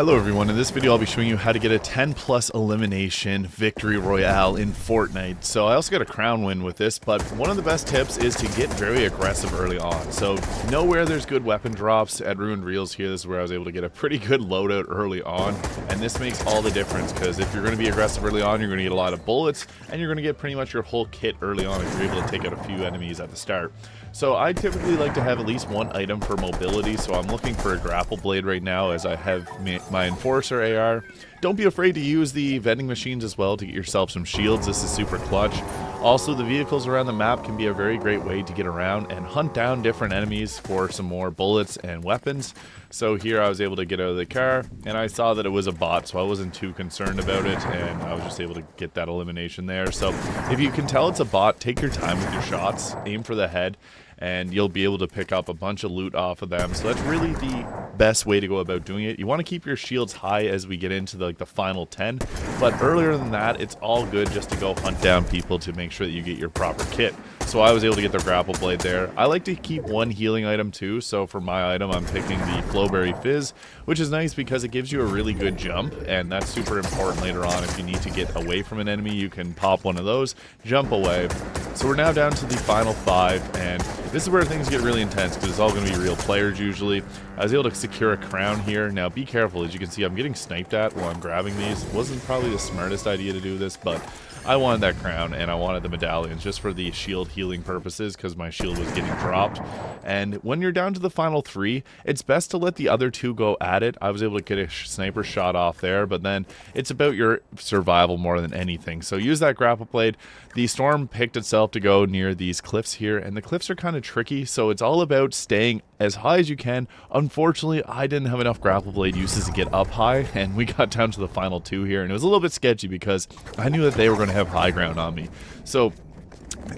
Hello everyone, in this video I'll be showing you how to get a 10 plus elimination victory royale in Fortnite. So I also got a crown win with this, but one of the best tips is to get very aggressive early on. So know where there's good weapon drops. At Ruined Reels here, this is where I was able to get a pretty good loadout early on, and this makes all the difference because if you're going to be aggressive early on, you're going to get a lot of bullets, and you're going to get pretty much your whole kit early on if you're able to take out a few enemies at the start. So I typically like to have at least one item for mobility, so I'm looking for a grapple blade right now as I have my Enforcer AR. Don't be afraid to use the vending machines as well to get yourself some shields. This is super clutch. Also, the vehicles around the map can be a very great way to get around and hunt down different enemies for some more bullets and weapons. So here I was able to get out of the car, and I saw that it was a bot, so I wasn't too concerned about it, and I was just able to get that elimination there. So if you can tell it's a bot, take your time with your shots, aim for the head, and you'll be able to pick up a bunch of loot off of them. So that's really the best way to go about doing it. You want to keep your shields high as we get into the final 10, but earlier than that, it's all good just to go hunt down people to make sure that you get your proper kit. So I was able to get the grapple blade there. I like to keep one healing item too, so for my item I'm picking the Flowberry Fizz, which is nice because it gives you a really good jump, and that's super important later on. If you need to get away from an enemy, you can pop one of those, jump away. So we're now down to the final 5, and this is where things get really intense because it's all going to be real players usually. I was able to secure a crown here. Now be careful, as you can see I'm getting sniped at while I'm grabbing these. It wasn't probably the smartest idea to do this, but I wanted that crown and I wanted the medallions just for the shield healing purposes because my shield was getting dropped. And when you're down to the final 3, it's best to let the other 2 go at it. I was able to get a sniper shot off there, but then it's about your survival more than anything. So use that grapple blade. The storm picked itself to go near these cliffs here, and the cliffs are kind of tricky, so it's all about staying as high as you can. Unfortunately, I didn't have enough grapple blade uses to get up high, and we got down to the final 2 here, and it was a little bit sketchy because I knew that they were going to have high ground on me. So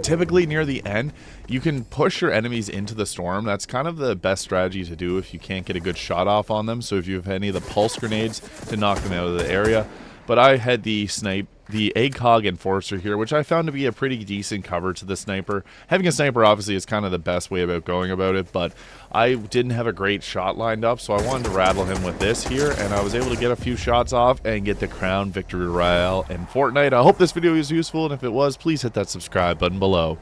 typically near the end, you can push your enemies into the storm. That's kind of the best strategy to do if you can't get a good shot off on them. So if you have any of the pulse grenades to knock them out of the area. But I had the ACOG Enforcer here, which I found to be a pretty decent cover to the sniper. Having a sniper obviously is kind of the best way about going about it, but I didn't have a great shot lined up, so I wanted to rattle him with this here, and I was able to get a few shots off and get the crown victory royale in Fortnite. I hope this video was useful, and if it was, please hit that subscribe button below.